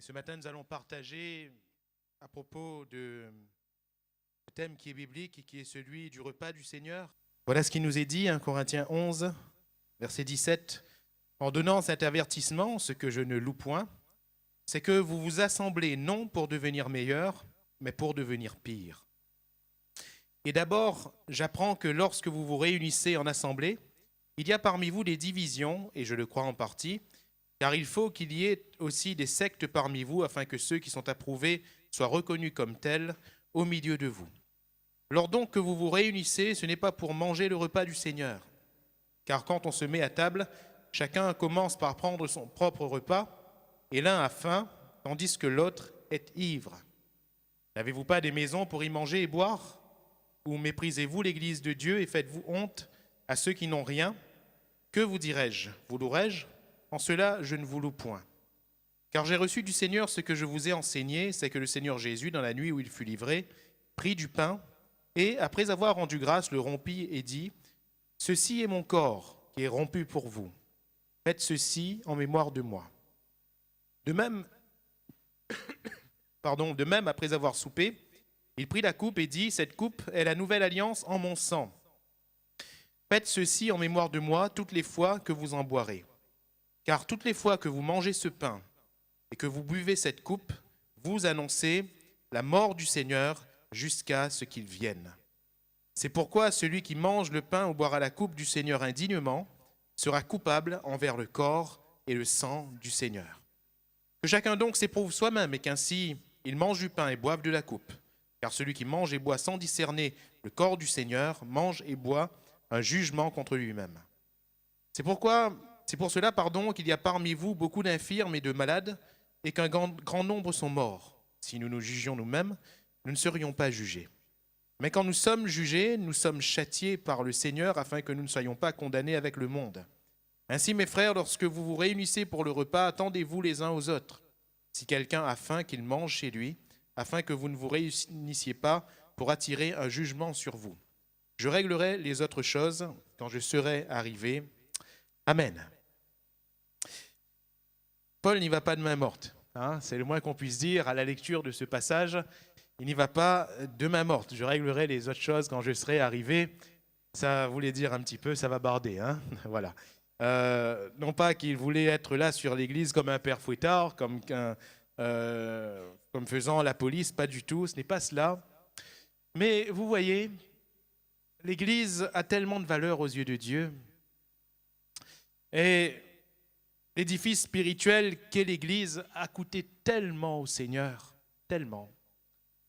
Ce matin, nous allons partager à propos de ce thème qui est biblique et qui est celui du repas du Seigneur. Voilà ce qui nous est dit, 1 Corinthiens 11, verset 17. En donnant cet avertissement, ce que je ne loue point, c'est que vous vous assemblez non pour devenir meilleurs, mais pour devenir pires. Et d'abord, j'apprends que lorsque vous vous réunissez en assemblée, il y a parmi vous des divisions, et je le crois en partie, car il faut qu'il y ait aussi des sectes parmi vous, afin que ceux qui sont approuvés soient reconnus comme tels au milieu de vous. Lors donc que vous vous réunissez, ce n'est pas pour manger le repas du Seigneur, car quand on se met à table, chacun commence par prendre son propre repas, et l'un a faim, tandis que l'autre est ivre. N'avez-vous pas des maisons pour y manger et boire? Ou méprisez-vous l'Église de Dieu et faites-vous honte à ceux qui n'ont rien? Que vous dirai-je? Vous louerai-je? En cela, je ne vous loue point. Car j'ai reçu du Seigneur ce que je vous ai enseigné, c'est que le Seigneur Jésus, dans la nuit où il fut livré, prit du pain, et, après avoir rendu grâce, le rompit et dit, « Ceci est mon corps qui est rompu pour vous. Faites ceci en mémoire de moi. » De même, après avoir soupé, il prit la coupe et dit, « Cette coupe est la nouvelle alliance en mon sang. Faites ceci en mémoire de moi toutes les fois que vous en boirez. Car toutes les fois que vous mangez ce pain et que vous buvez cette coupe, vous annoncez la mort du Seigneur jusqu'à ce qu'il vienne. C'est pourquoi celui qui mange le pain ou boira la coupe du Seigneur indignement sera coupable envers le corps et le sang du Seigneur. Que chacun donc s'éprouve soi-même et qu'ainsi il mange du pain et boive de la coupe. Car celui qui mange et boit sans discerner le corps du Seigneur mange et boit un jugement contre lui-même. C'est pour cela, qu'il y a parmi vous beaucoup d'infirmes et de malades, et qu'un grand nombre sont morts. Si nous nous jugions nous-mêmes, nous ne serions pas jugés. Mais quand nous sommes jugés, nous sommes châtiés par le Seigneur, afin que nous ne soyons pas condamnés avec le monde. Ainsi, mes frères, lorsque vous vous réunissez pour le repas, attendez-vous les uns aux autres. Si quelqu'un a faim, qu'il mange chez lui, afin que vous ne vous réunissiez pas pour attirer un jugement sur vous. Je réglerai les autres choses quand je serai arrivé. Amen. Paul n'y va pas de main morte, c'est le moins qu'on puisse dire à la lecture de ce passage. Il n'y va pas de main morte. Je réglerai les autres choses quand je serai arrivé. Ça voulait dire un petit peu, ça va barder, voilà. Non pas qu'il voulait être là sur l'église comme un père fouettard, comme faisant la police, pas du tout, ce n'est pas cela. Mais vous voyez, l'église a tellement de valeur aux yeux de Dieu. Et l'édifice spirituel qu'est l'Église a coûté tellement au Seigneur, tellement.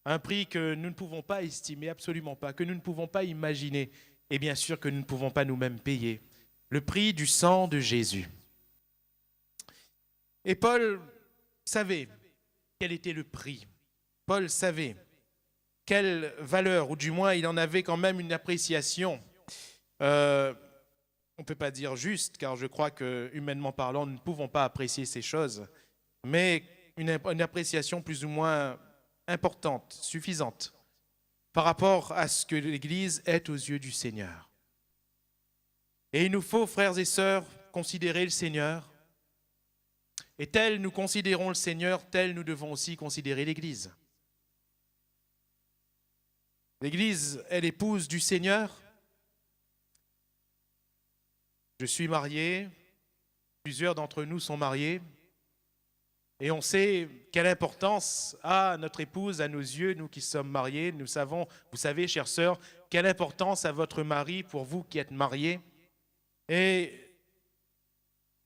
Un prix que nous ne pouvons pas estimer, absolument pas, que nous ne pouvons pas imaginer, et bien sûr que nous ne pouvons pas nous-mêmes payer. Le prix du sang de Jésus. Et Paul savait quel était le prix. Paul savait quelle valeur, ou du moins il en avait quand même une appréciation. On ne peut pas dire juste, car je crois que, humainement parlant, nous ne pouvons pas apprécier ces choses, mais une appréciation plus ou moins importante, suffisante, par rapport à ce que l'Église est aux yeux du Seigneur. Et il nous faut, frères et sœurs, considérer le Seigneur, et tel nous considérons le Seigneur, tel nous devons aussi considérer l'Église. L'Église est l'épouse du Seigneur. Je suis marié, plusieurs d'entre nous sont mariés, et on sait quelle importance a notre épouse à nos yeux, nous qui sommes mariés. Nous savons, vous savez, chères sœurs, quelle importance a votre mari pour vous qui êtes mariés. Et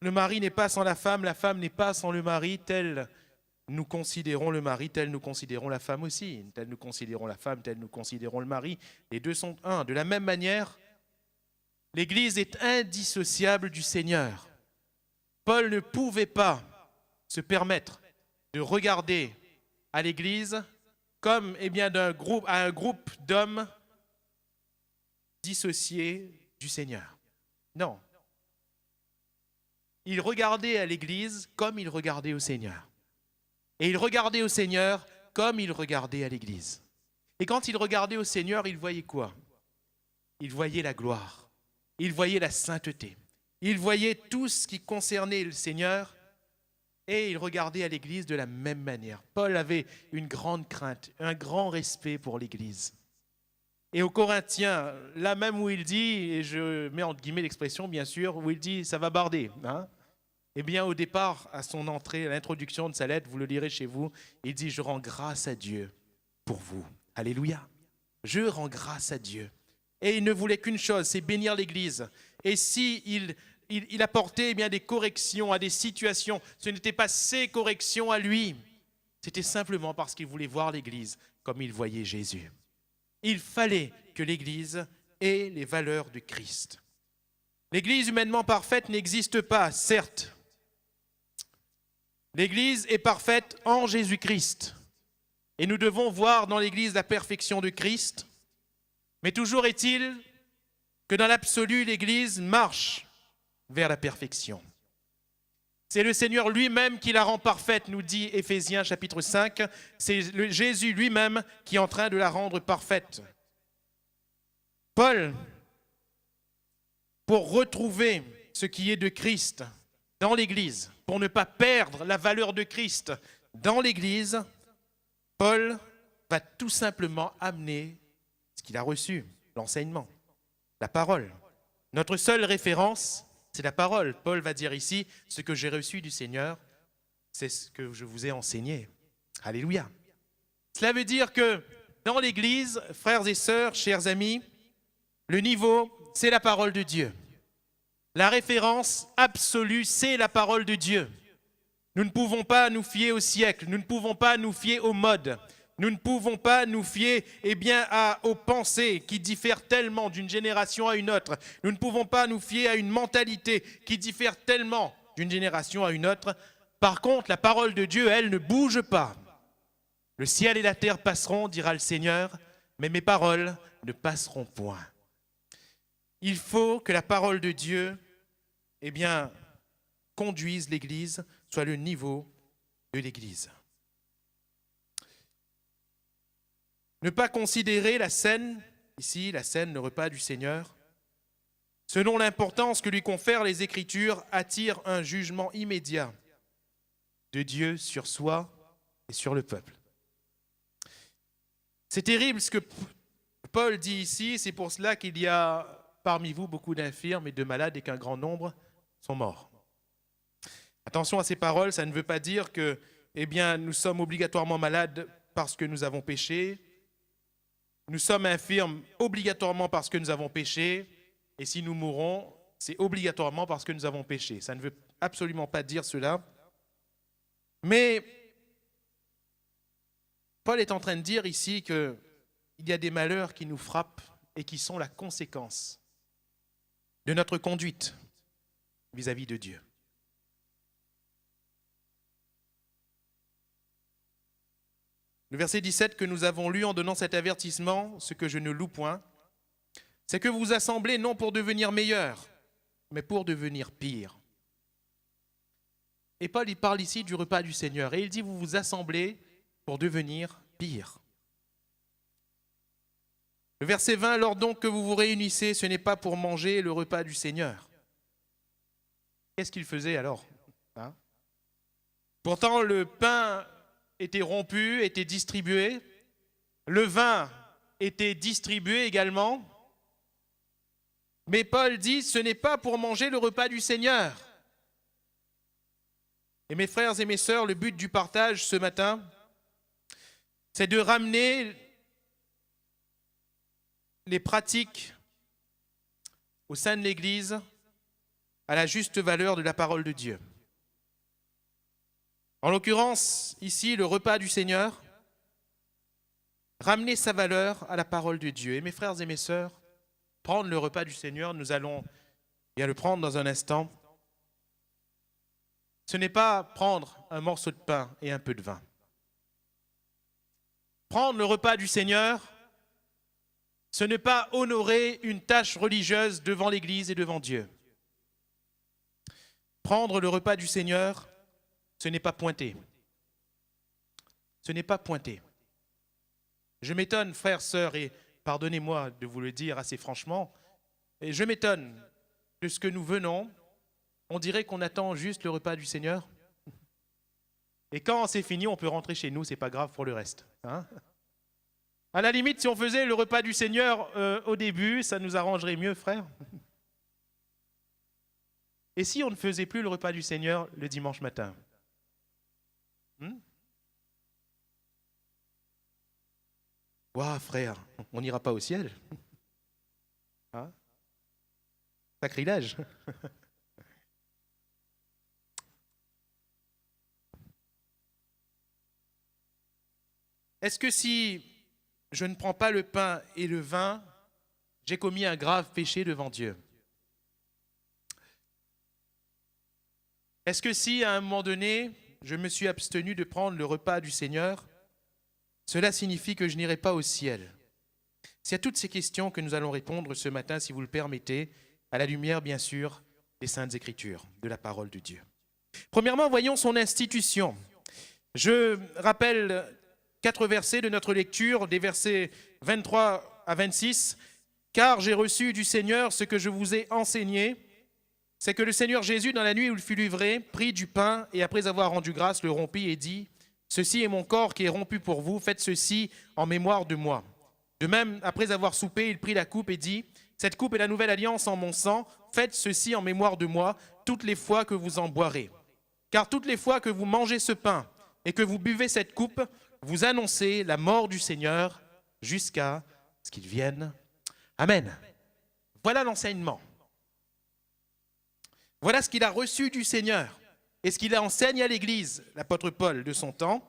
le mari n'est pas sans la femme n'est pas sans le mari, tel nous considérons le mari, tel nous considérons la femme aussi. Tel nous considérons la femme, tel nous considérons le mari. Les deux sont un. De la même manière, l'Église est indissociable du Seigneur. Paul ne pouvait pas se permettre de regarder à l'Église comme à un groupe d'hommes dissociés du Seigneur. Non. Il regardait à l'Église comme il regardait au Seigneur. Et il regardait au Seigneur comme il regardait à l'Église. Et quand il regardait au Seigneur, il voyait quoi? Il voyait la gloire. Il voyait la sainteté. Il voyait tout ce qui concernait le Seigneur Et il regardait à l'Église de la même manière. Paul avait une grande crainte, un grand respect pour l'Église. Et aux Corinthiens, là même où il dit, et je mets entre guillemets l'expression bien sûr, où il dit ça va barder. Eh bien au départ, à son entrée, à l'introduction de sa lettre, vous le lirez chez vous, il dit je rends grâce à Dieu pour vous. Alléluia. Je rends grâce à Dieu. Et il ne voulait qu'une chose, c'est bénir l'Église. Et si il apportait bien des corrections à des situations, ce n'était pas ses corrections à lui, c'était simplement parce qu'il voulait voir l'Église comme il voyait Jésus. Il fallait que l'Église ait les valeurs de Christ. L'Église humainement parfaite n'existe pas, certes. L'Église est parfaite en Jésus-Christ. Et nous devons voir dans l'Église la perfection de Christ. Mais toujours est-il que dans l'absolu, l'Église marche vers la perfection. C'est le Seigneur lui-même qui la rend parfaite, nous dit Éphésiens chapitre 5. C'est Jésus lui-même qui est en train de la rendre parfaite. Paul, pour retrouver ce qui est de Christ dans l'Église, pour ne pas perdre la valeur de Christ dans l'Église, Paul va tout simplement amener ce qu'il a reçu, l'enseignement, la parole. Notre seule référence, c'est la parole. Paul va dire ici, ce que j'ai reçu du Seigneur, c'est ce que je vous ai enseigné. Alléluia. Cela veut dire que dans l'Église, frères et sœurs, chers amis, le niveau, c'est la parole de Dieu. La référence absolue, c'est la parole de Dieu. Nous ne pouvons pas nous fier au siècle, nous ne pouvons pas nous fier aux modes, nous ne pouvons pas nous fier aux pensées qui diffèrent tellement d'une génération à une autre. Nous ne pouvons pas nous fier à une mentalité qui diffère tellement d'une génération à une autre. Par contre, la parole de Dieu, elle, ne bouge pas. Le ciel et la terre passeront, dira le Seigneur, mais mes paroles ne passeront point. Il faut que la parole de Dieu, conduise l'Église, soit le niveau de l'Église. Ne pas considérer la scène, ici la scène, le repas du Seigneur, selon l'importance que lui confèrent les Écritures, attire un jugement immédiat de Dieu sur soi et sur le peuple. C'est terrible ce que Paul dit ici, c'est pour cela qu'il y a parmi vous beaucoup d'infirmes et de malades et qu'un grand nombre sont morts. Attention à ces paroles, ça ne veut pas dire que nous sommes obligatoirement malades parce que nous avons péché. Nous sommes infirmes obligatoirement parce que nous avons péché. Et si nous mourons, c'est obligatoirement parce que nous avons péché. Ça ne veut absolument pas dire cela. Mais Paul est en train de dire ici qu'il y a des malheurs qui nous frappent et qui sont la conséquence de notre conduite vis-à-vis de Dieu. Le verset 17 que nous avons lu en donnant cet avertissement, ce que je ne loue point, c'est que vous vous assemblez non pour devenir meilleurs, mais pour devenir pires. Et Paul, il parle ici du repas du Seigneur, et il dit, vous vous assemblez pour devenir pires. Le verset 20, lors donc que vous vous réunissez, ce n'est pas pour manger le repas du Seigneur. Qu'est-ce qu'il faisait alors ? Pourtant, le pain était rompu, était distribué. Le vin était distribué également. Mais Paul dit, ce n'est pas pour manger le repas du Seigneur. Et mes frères et mes sœurs, le but du partage ce matin, c'est de ramener les pratiques au sein de l'Église à la juste valeur de la parole de Dieu. En l'occurrence, ici, le repas du Seigneur, ramener sa valeur à la parole de Dieu. Et mes frères et mes sœurs, prendre le repas du Seigneur, nous allons le prendre dans un instant. Ce n'est pas prendre un morceau de pain et un peu de vin. Prendre le repas du Seigneur, ce n'est pas honorer une tâche religieuse devant l'Église et devant Dieu. Prendre le repas du Seigneur, ce n'est pas pointer. Ce n'est pas pointer. Je m'étonne, frères, sœurs, et pardonnez-moi de vous le dire assez franchement, et je m'étonne de ce que nous venons. On dirait qu'on attend juste le repas du Seigneur. Et quand c'est fini, on peut rentrer chez nous, c'est pas grave pour le reste. Hein? À la limite, si on faisait le repas du Seigneur au début, ça nous arrangerait mieux, frère. Et si on ne faisait plus le repas du Seigneur le dimanche matin? Ouah, frère, on n'ira pas au ciel. Hein? Sacrilège. Est-ce que si je ne prends pas le pain et le vin, j'ai commis un grave péché devant Dieu? Est-ce que si, à un moment donné, je me suis abstenu de prendre le repas du Seigneur, cela signifie que je n'irai pas au ciel? C'est à toutes ces questions que nous allons répondre ce matin, si vous le permettez, à la lumière, bien sûr, des Saintes Écritures, de la parole de Dieu. Premièrement, voyons son institution. Je rappelle 4 versets de notre lecture, des versets 23 à 26. « Car j'ai reçu du Seigneur ce que je vous ai enseigné, c'est que le Seigneur Jésus, dans la nuit où il fut livré, prit du pain et après avoir rendu grâce, le rompit et dit, « Ceci est mon corps qui est rompu pour vous, faites ceci en mémoire de moi. » De même, après avoir soupé, il prit la coupe et dit, « Cette coupe est la nouvelle alliance en mon sang, faites ceci en mémoire de moi, toutes les fois que vous en boirez. Car toutes les fois que vous mangez ce pain et que vous buvez cette coupe, vous annoncez la mort du Seigneur jusqu'à ce qu'il vienne. Amen. » Voilà l'enseignement. Voilà ce qu'il a reçu du Seigneur et ce qu'il enseigne à l'Église, l'apôtre Paul de son temps.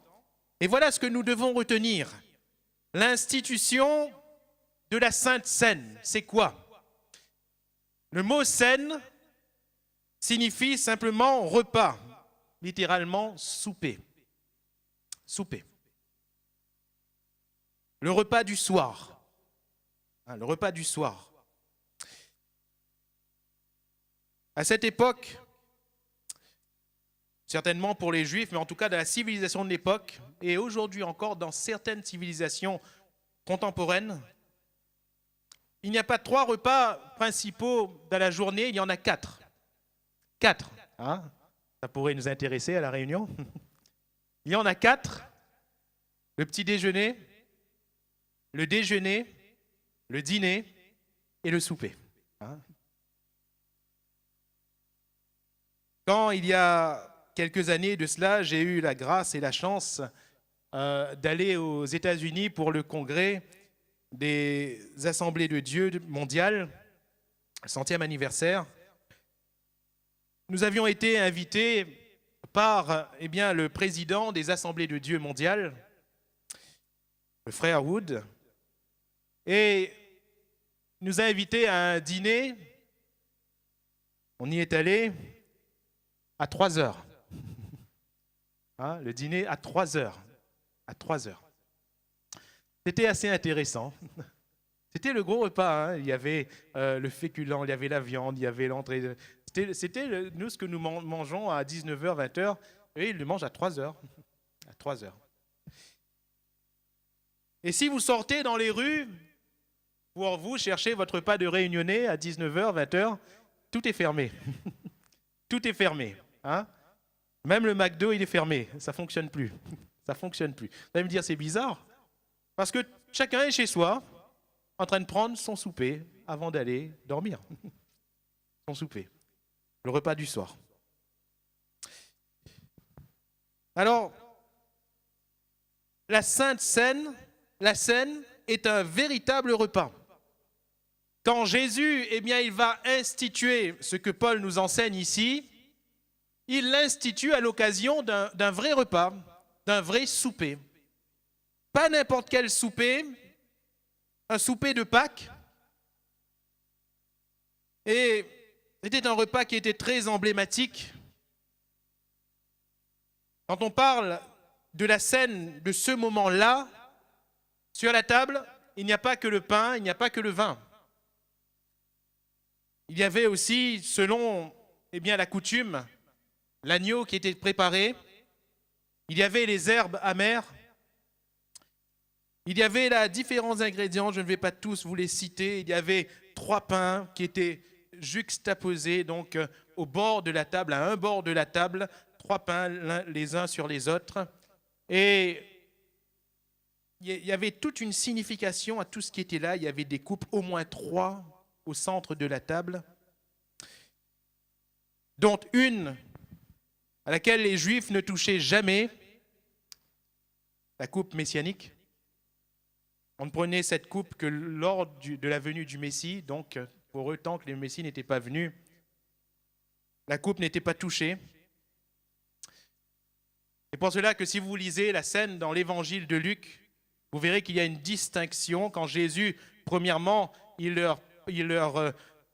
Et voilà ce que nous devons retenir. L'institution de la Sainte Seine, c'est quoi? Le mot Seine signifie simplement repas, littéralement souper. Souper. Le repas du soir. Le repas du soir. À cette époque, certainement pour les Juifs, mais en tout cas dans la civilisation de l'époque, et aujourd'hui encore dans certaines civilisations contemporaines, il n'y a pas 3 repas principaux dans la journée, il y en a 4. 4. Hein? Ça pourrait nous intéresser à la réunion. Il y en a 4. Le petit déjeuner, le déjeuner, le dîner et le souper. Hein? Quand il y a quelques années de cela, j'ai eu la grâce et la chance d'aller aux États-Unis pour le congrès des Assemblées de Dieu mondiales, 100e anniversaire. Nous avions été invités par le président des Assemblées de Dieu mondiales, le frère Wood, et nous a invités à un dîner. On y est allé à 3 heures. Hein, le dîner à 3 heures. À 3 heures. C'était assez intéressant. C'était le gros repas. Hein. Il y avait le féculent, il y avait la viande, il y avait l'entrée. C'était nous ce que nous mangeons à 19h, 20h. Et ils le mangent à 3 heures. À 3 heures. Et si vous sortez dans les rues, pour vous chercher votre repas de réunionnais à 19h, 20h, tout est fermé. Tout est fermé. Hein? Même le McDo, il est fermé. Ça ne fonctionne plus. Ça fonctionne plus. Vous allez me dire, c'est bizarre. Parce que chacun est chez soi, en train de prendre son souper avant d'aller dormir. Son souper. Le repas du soir. Alors, la Sainte Seine, la Seine est un véritable repas. Quand Jésus, il va instituer ce que Paul nous enseigne ici, il l'institue à l'occasion d'un vrai repas, d'un vrai souper. Pas n'importe quel souper, un souper de Pâques. Et c'était un repas qui était très emblématique. Quand on parle de la scène de ce moment-là, sur la table, il n'y a pas que le pain, il n'y a pas que le vin. Il y avait aussi, selon la coutume, l'agneau qui était préparé. Il y avait les herbes amères. Il y avait là différents ingrédients, je ne vais pas tous vous les citer. Il y avait 3 pains qui étaient juxtaposés donc au bord de la table, à un bord de la table, 3 pains les uns sur les autres. Et il y avait toute une signification à tout ce qui était là. Il y avait des coupes, au moins 3 au centre de la table, dont une à laquelle les Juifs ne touchaient jamais, la coupe messianique. On ne prenait cette coupe que lors de la venue du Messie, donc pour eux, tant que le Messie n'était pas venu, la coupe n'était pas touchée. C'est pour cela que si vous lisez la scène dans l'évangile de Luc, vous verrez qu'il y a une distinction. Quand Jésus, premièrement, il leur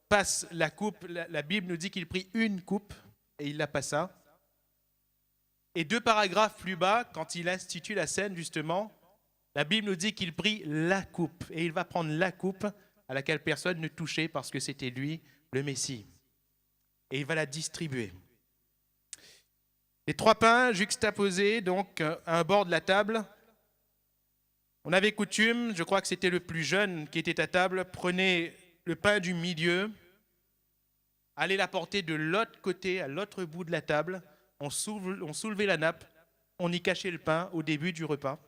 passe la coupe, la Bible nous dit qu'il prit une coupe et il la passa. Et 2 paragraphes plus bas, quand il institue la scène justement, la Bible nous dit qu'il prit la coupe. Et il va prendre la coupe à laquelle personne ne touchait parce que c'était lui, le Messie. Et il va la distribuer. Les 3 pains juxtaposés donc à un bord de la table. On avait coutume, je crois que c'était le plus jeune qui était à table, prenait le pain du milieu, allait l'apporter de l'autre côté, à l'autre bout de la table. On soulevait la nappe, on y cachait le pain au début du repas.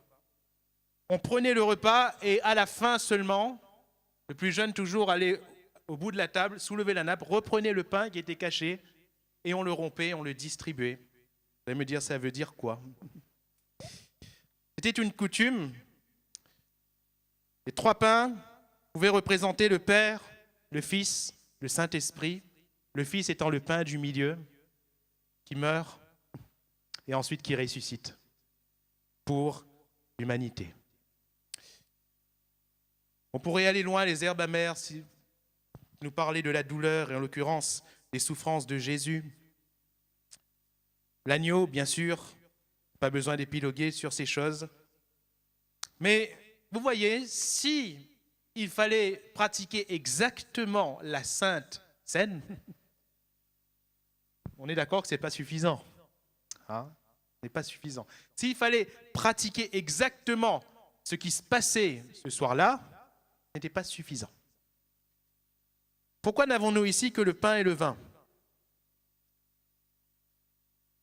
On prenait le repas et à la fin seulement, le plus jeune toujours allait au bout de la table, soulevait la nappe, reprenait le pain qui était caché et on le rompait, on le distribuait. Vous allez me dire, ça veut dire quoi? C'était une coutume. Les 3 pains pouvaient représenter le Père, le Fils, le Saint-Esprit, le Fils étant le pain du milieu, qui meurt et ensuite qui ressuscite pour l'humanité. On pourrait aller loin, les herbes amères, si nous parler de la douleur et en l'occurrence des souffrances de Jésus. L'agneau, bien sûr, pas besoin d'épiloguer sur ces choses. Mais vous voyez, si il fallait pratiquer exactement la Sainte Seine, on est d'accord que ce n'est pas suffisant. Hein? Ce n'est pas suffisant. S'il fallait pratiquer exactement ce qui se passait ce soir-là, ce n'était pas suffisant. Pourquoi n'avons-nous ici que le pain et le vin?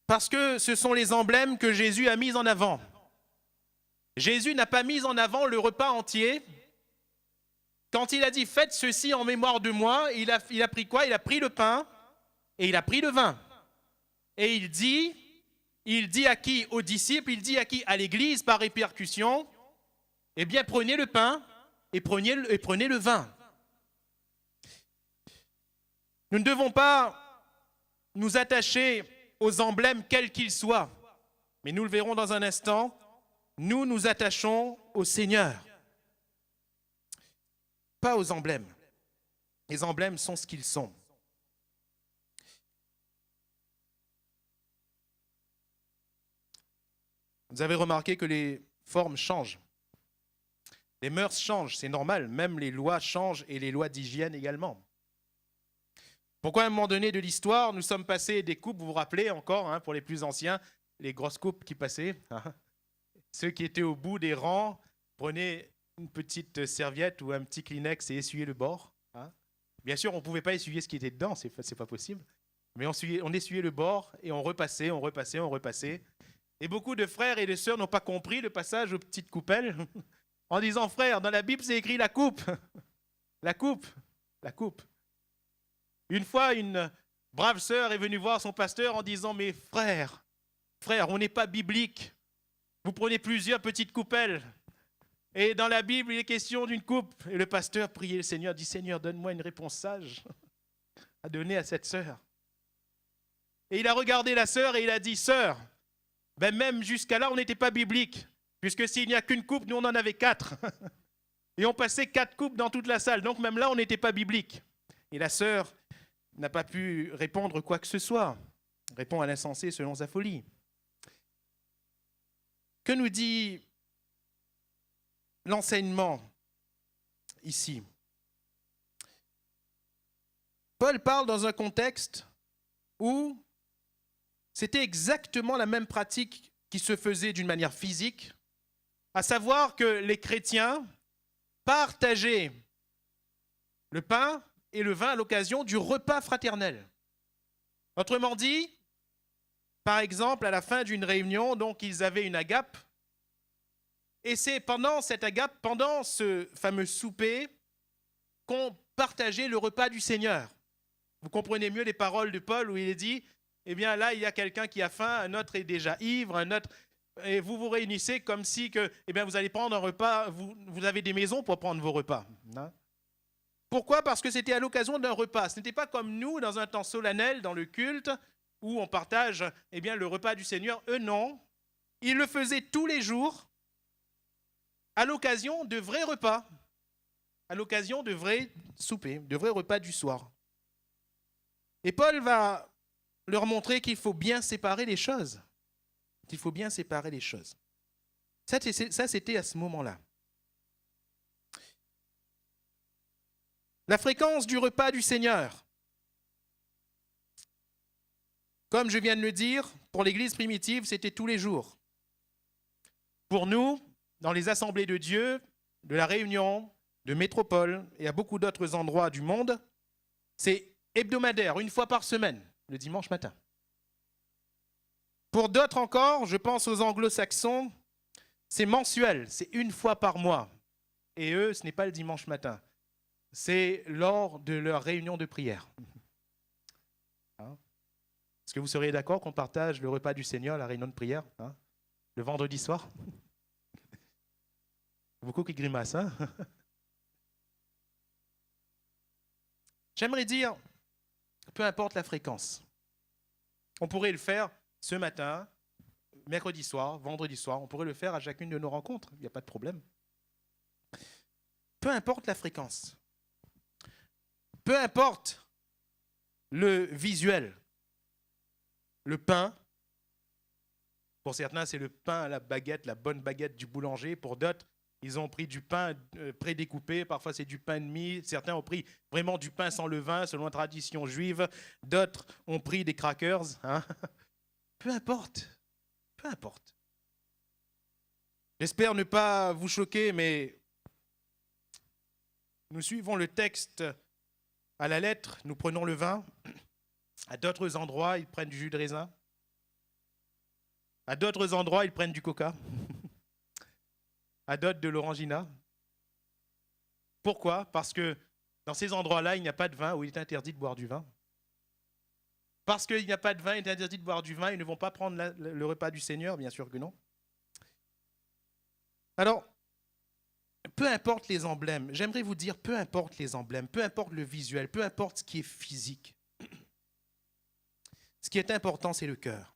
Parce que ce sont les emblèmes que Jésus a mis en avant. Jésus n'a pas mis en avant le repas entier. Quand il a dit « Faites ceci en mémoire de moi », il a pris quoi? Il a pris le pain et il a pris le vin. Et il dit à qui? Aux disciples, il dit à qui? À l'Église par répercussion. Eh bien, prenez le pain et prenez le vin. Nous ne devons pas nous attacher aux emblèmes quels qu'ils soient. Mais nous le verrons dans un instant, nous nous attachons au Seigneur. Pas aux emblèmes. Les emblèmes sont ce qu'ils sont. Vous avez remarqué que les formes changent. Les mœurs changent, c'est normal. Même les lois changent et les lois d'hygiène également. Pourquoi à un moment donné de l'histoire, nous sommes passés des coupes, vous vous rappelez encore, hein, pour les plus anciens, les grosses coupes qui passaient. Hein. Ceux qui étaient au bout des rangs prenaient une petite serviette ou un petit Kleenex et essuyaient le bord. Hein. Bien sûr, on ne pouvait pas essuyer ce qui était dedans, c'est pas possible. Mais on essuyait le bord et on repassait. Et beaucoup de frères et de sœurs n'ont pas compris le passage aux petites coupelles en disant, frère, dans la Bible, c'est écrit la coupe. La coupe. Une fois, une brave sœur est venue voir son pasteur en disant, mais frère, on n'est pas biblique. Vous prenez plusieurs petites coupelles. Et dans la Bible, il est question d'une coupe. Et le pasteur priait le Seigneur, dit, Seigneur, donne-moi une réponse sage à donner à cette sœur. Et il a regardé la sœur et il a dit, sœur, ben même jusqu'à là, on n'était pas biblique. Puisque s'il n'y a qu'une coupe, nous, on en avait 4. Et on passait 4 coupes dans toute la salle. Donc même là, on n'était pas biblique. Et la sœur n'a pas pu répondre quoi que ce soit. Répond à l'insensé selon sa folie. Que nous dit l'enseignement ici? Paul parle dans un contexte où c'était exactement la même pratique qui se faisait d'une manière physique, à savoir que les chrétiens partageaient le pain et le vin à l'occasion du repas fraternel. Autrement dit, par exemple, à la fin d'une réunion, donc ils avaient une agape. Et c'est pendant cette agape, pendant ce fameux souper, qu'on partageait le repas du Seigneur. Vous comprenez mieux les paroles de Paul où il est dit, eh bien là, il y a quelqu'un qui a faim, un autre est déjà ivre, un autre... Et vous vous réunissez comme si que, eh bien, vous allez prendre un repas, vous avez des maisons pour prendre vos repas. Hein? Pourquoi? Parce que c'était à l'occasion d'un repas. Ce n'était pas comme nous, dans un temps solennel, dans le culte, où on partage eh bien, le repas du Seigneur. Eux, non. Ils le faisaient tous les jours, à l'occasion de vrais repas, à l'occasion de vrais soupers, de vrais repas du soir. Et Paul va leur montrer qu'il faut bien séparer les choses. Il faut bien séparer les choses. Ça, c'était à ce moment-là. La fréquence du repas du Seigneur. Comme je viens de le dire, pour l'Église primitive, c'était tous les jours. Pour nous, dans les assemblées de Dieu, de la Réunion, de Métropole et à beaucoup d'autres endroits du monde, c'est hebdomadaire, une fois par semaine, le dimanche matin. Pour d'autres encore, je pense aux anglo-saxons, c'est mensuel, c'est une fois par mois. Et eux, ce n'est pas le dimanche matin, c'est lors de leur réunion de prière. Hein? Est-ce que vous seriez d'accord qu'on partage le repas du Seigneur, la réunion de prière, hein, le vendredi soir? Beaucoup qui grimacent. Hein? J'aimerais dire, peu importe la fréquence, on pourrait le faire ce matin, mercredi soir, vendredi soir, on pourrait le faire à chacune de nos rencontres, il n'y a pas de problème. Peu importe la fréquence, peu importe le visuel, le pain, pour certains c'est le pain à la baguette, la bonne baguette du boulanger, pour d'autres ils ont pris du pain prédécoupé, parfois c'est du pain de mie, certains ont pris vraiment du pain sans levain selon la tradition juive, d'autres ont pris des crackers, hein. Peu importe, peu importe. J'espère ne pas vous choquer, mais nous suivons le texte à la lettre, nous prenons le vin. À d'autres endroits, ils prennent du jus de raisin. À d'autres endroits, ils prennent du coca. À d'autres, de l'orangina. Pourquoi? Parce que dans ces endroits-là, il n'y a pas de vin, où il est interdit de boire du vin. Parce qu'il n'y a pas de vin, il est interdit de boire du vin, ils ne vont pas prendre le repas du Seigneur, bien sûr que non. Alors, peu importe les emblèmes, j'aimerais vous dire, peu importe les emblèmes, peu importe le visuel, peu importe ce qui est physique. Ce qui est important, c'est le cœur.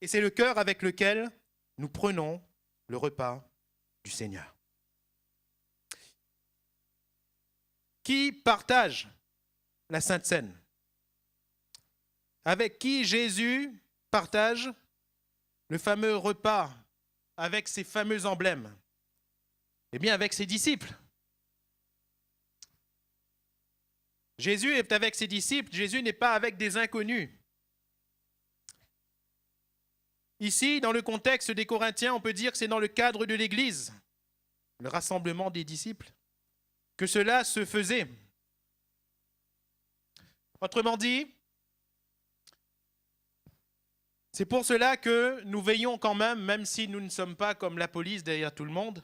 Et c'est le cœur avec lequel nous prenons le repas du Seigneur. Qui partage la Sainte Seine? Avec qui Jésus partage le fameux repas avec ses fameux emblèmes? Eh bien, avec ses disciples. Jésus est avec ses disciples, Jésus n'est pas avec des inconnus. Ici, dans le contexte des Corinthiens, on peut dire que c'est dans le cadre de l'Église, le rassemblement des disciples, que cela se faisait. Autrement dit, c'est pour cela que nous veillons quand même si nous ne sommes pas comme la police derrière tout le monde,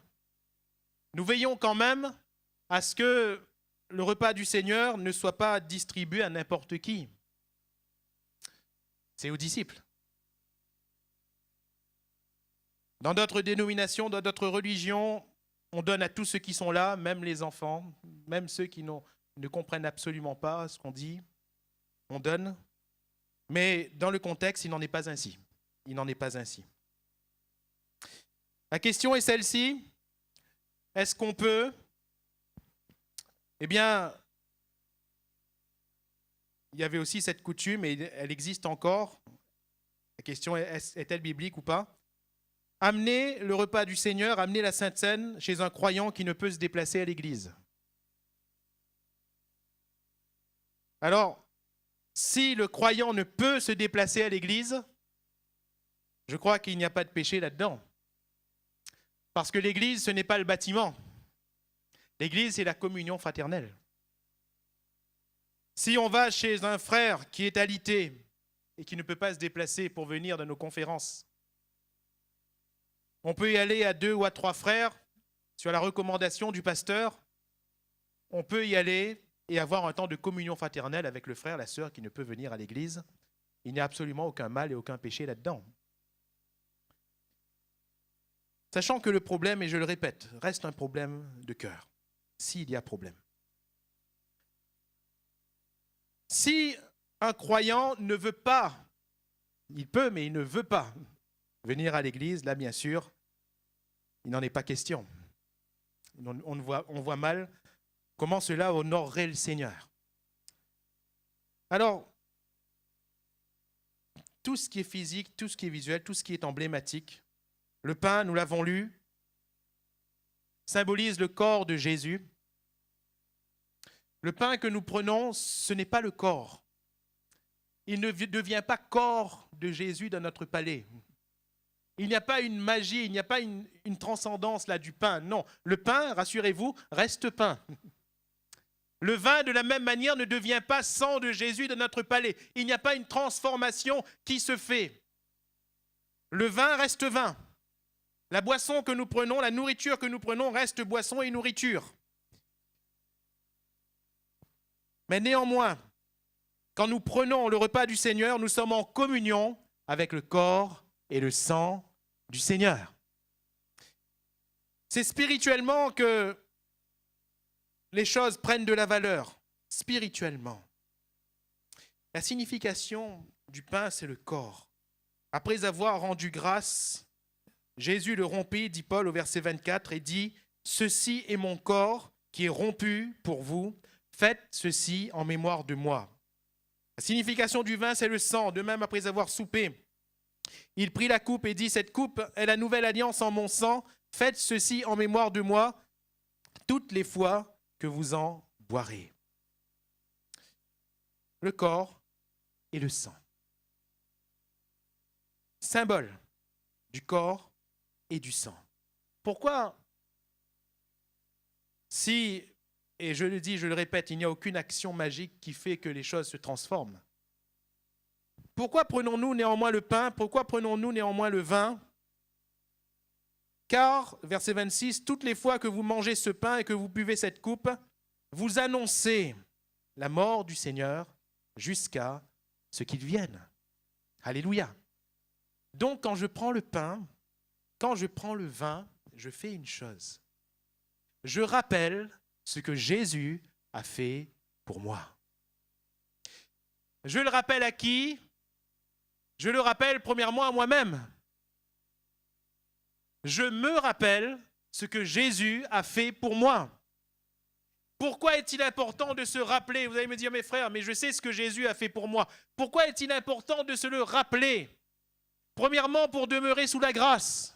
nous veillons quand même à ce que le repas du Seigneur ne soit pas distribué à n'importe qui. C'est aux disciples. Dans d'autres dénominations, dans d'autres religions, on donne à tous ceux qui sont là, même les enfants, même ceux qui ne comprennent absolument pas ce qu'on dit, on donne. Mais dans le contexte, il n'en est pas ainsi. Il n'en est pas ainsi. La question est celle-ci. Est-ce qu'on peut... Eh bien, il y avait aussi cette coutume, et elle existe encore. La question est-elle biblique ou pas? Amener le repas du Seigneur, amener la Sainte Seine chez un croyant qui ne peut se déplacer à l'église. Alors, si le croyant ne peut se déplacer à l'église, je crois qu'il n'y a pas de péché là-dedans. Parce que l'église, ce n'est pas le bâtiment. L'église, c'est la communion fraternelle. Si on va chez un frère qui est alité, et qui ne peut pas se déplacer pour venir dans nos conférences. On peut y aller à 2 ou à 3 frères sur la recommandation du pasteur. On peut y aller et avoir un temps de communion fraternelle avec le frère, la sœur qui ne peut venir à l'église. Il n'y a absolument aucun mal et aucun péché là-dedans. Sachant que le problème, et je le répète, reste un problème de cœur, s'il y a problème. Si un croyant ne veut pas, il peut, mais il ne veut pas venir à l'église, là, bien sûr, il n'en est pas question. On voit mal comment cela honorerait le Seigneur. Alors, tout ce qui est physique, tout ce qui est visuel, tout ce qui est emblématique, le pain, nous l'avons lu, symbolise le corps de Jésus. Le pain que nous prenons, ce n'est pas le corps. Il ne devient pas corps de Jésus dans notre palais. Il n'y a pas une magie, il n'y a pas une transcendance là du pain. Non, le pain, rassurez-vous, reste pain. Le vin, de la même manière, ne devient pas sang de Jésus dans notre palais. Il n'y a pas une transformation qui se fait. Le vin reste vin. La boisson que nous prenons, la nourriture que nous prenons reste boisson et nourriture. Mais néanmoins, quand nous prenons le repas du Seigneur, nous sommes en communion avec le corps et le sang du Seigneur. C'est spirituellement que les choses prennent de la valeur, spirituellement. La signification du pain, c'est le corps. Après avoir rendu grâce, Jésus le rompit, dit Paul au verset 24, et dit « Ceci est mon corps qui est rompu pour vous, faites ceci en mémoire de moi. » La signification du vin, c'est le sang. De même, après avoir soupé, il prit la coupe et dit « Cette coupe est la nouvelle alliance en mon sang. Faites ceci en mémoire de moi toutes les fois que vous en boirez. » Le corps et le sang. Symbole du corps et du sang. Pourquoi, si, et je le dis, je le répète, il n'y a aucune action magique qui fait que les choses se transforment, pourquoi prenons-nous néanmoins le pain? Pourquoi prenons-nous néanmoins le vin? Car, verset 26, toutes les fois que vous mangez ce pain et que vous buvez cette coupe, vous annoncez la mort du Seigneur jusqu'à ce qu'il vienne. Alléluia. Donc, quand je prends le pain, quand je prends le vin, je fais une chose. Je rappelle ce que Jésus a fait pour moi. Je le rappelle à qui? Je le rappelle premièrement à moi-même. Je me rappelle ce que Jésus a fait pour moi. Pourquoi est-il important de se rappeler? Vous allez me dire, mes frères, mais je sais ce que Jésus a fait pour moi. Pourquoi est-il important de se le rappeler? Premièrement, pour demeurer sous la grâce.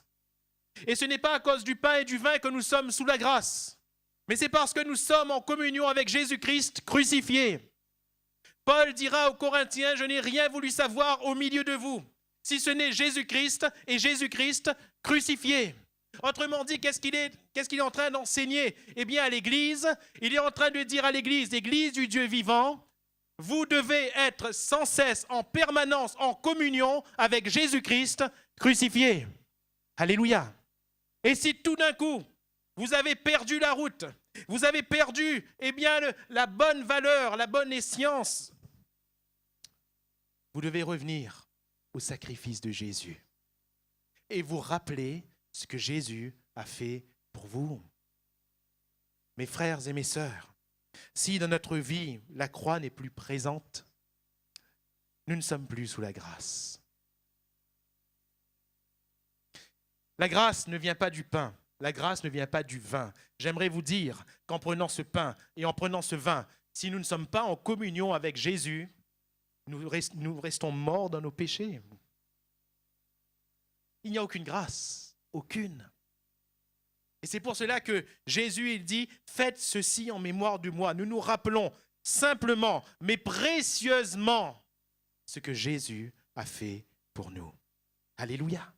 Et ce n'est pas à cause du pain et du vin que nous sommes sous la grâce, mais c'est parce que nous sommes en communion avec Jésus-Christ crucifié. Paul dira aux Corinthiens, « Je n'ai rien voulu savoir au milieu de vous, si ce n'est Jésus-Christ et Jésus-Christ crucifié. » Autrement dit, qu'est-ce qu'il est en train d'enseigner? Eh bien, à l'Église, il est en train de dire à l'Église, l'Église du Dieu vivant, vous devez être sans cesse, en permanence, en communion avec Jésus-Christ crucifié. Alléluia. Et si tout d'un coup, vous avez perdu la route, vous avez perdu la bonne valeur, la bonne escience, vous devez revenir au sacrifice de Jésus et vous rappeler ce que Jésus a fait pour vous. Mes frères et mes sœurs, si dans notre vie, la croix n'est plus présente, nous ne sommes plus sous la grâce. La grâce ne vient pas du pain, la grâce ne vient pas du vin. J'aimerais vous dire qu'en prenant ce pain et en prenant ce vin, si nous ne sommes pas en communion avec Jésus, nous restons morts dans nos péchés. Il n'y a aucune grâce, aucune. Et c'est pour cela que Jésus, il dit, faites ceci en mémoire de moi. Nous nous rappelons simplement, mais précieusement, ce que Jésus a fait pour nous. Alléluia.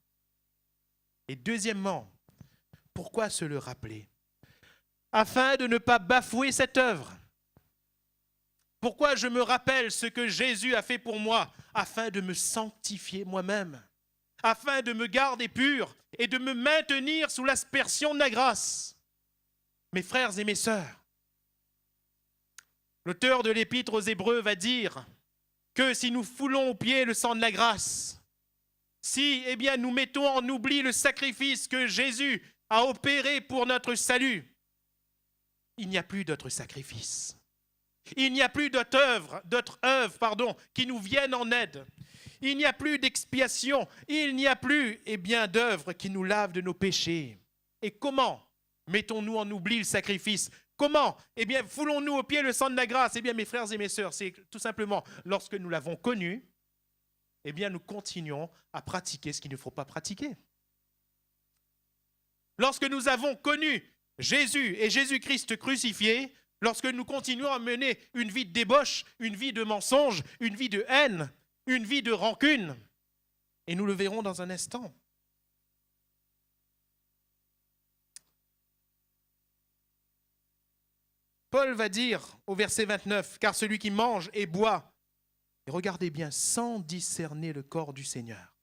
Et deuxièmement, pourquoi se le rappeler? Afin de ne pas bafouer cette œuvre. Pourquoi je me rappelle ce que Jésus a fait pour moi? Afin de me sanctifier moi-même, afin de me garder pur et de me maintenir sous l'aspersion de la grâce. Mes frères et mes sœurs, l'auteur de l'Épître aux Hébreux va dire que si nous foulons aux pieds le sang de la grâce, si nous mettons en oubli le sacrifice que Jésus a opéré pour notre salut, il n'y a plus d'autre sacrifice. Il n'y a plus d'autres œuvres qui nous viennent en aide. Il n'y a plus d'expiation. Il n'y a plus d'œuvres qui nous lavent de nos péchés. Et comment mettons-nous en oubli le sacrifice? Comment foulons-nous aux pieds le sang de la grâce? Mes frères et mes sœurs, c'est tout simplement lorsque nous l'avons connu, nous continuons à pratiquer ce qu'il ne faut pas pratiquer. Lorsque nous avons connu Jésus et Jésus-Christ crucifié, lorsque nous continuons à mener une vie de débauche, une vie de mensonge, une vie de haine, une vie de rancune, et nous le verrons dans un instant. Paul va dire au verset 29, « Car celui qui mange et boit, et regardez bien, sans discerner le corps du Seigneur,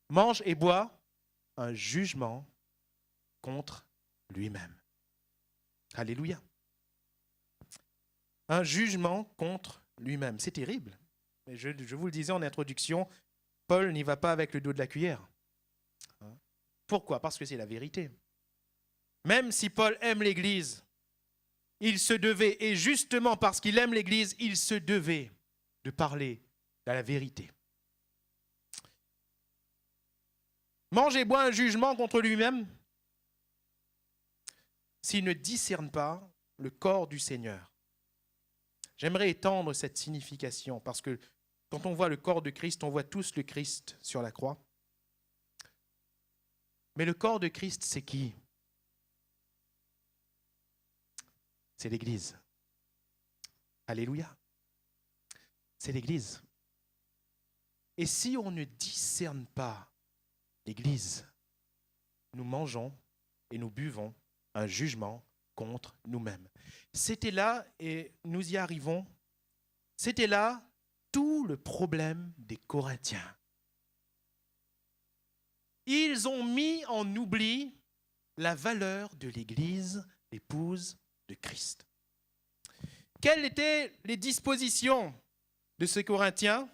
mange et boit un jugement contre lui-même. » Alléluia. Un jugement contre lui-même. C'est terrible. Mais je vous le disais en introduction, Paul n'y va pas avec le dos de la cuillère. Pourquoi? Parce que c'est la vérité. Même si Paul aime l'Église, il se devait, et justement parce qu'il aime l'Église, il se devait de parler de la vérité. Mange et boit un jugement contre lui-même s'il ne discerne pas le corps du Seigneur. J'aimerais étendre cette signification parce que quand on voit le corps de Christ, on voit tous le Christ sur la croix. Mais le corps de Christ, c'est qui? C'est l'Église. Alléluia. C'est l'Église. Et si on ne discerne pas l'Église, nous mangeons et nous buvons un jugement contre nous-mêmes. C'était là, et nous y arrivons, c'était là tout le problème des Corinthiens. Ils ont mis en oubli la valeur de l'Église, l'épouse de Christ. Quelles étaient les dispositions de ces Corinthiens?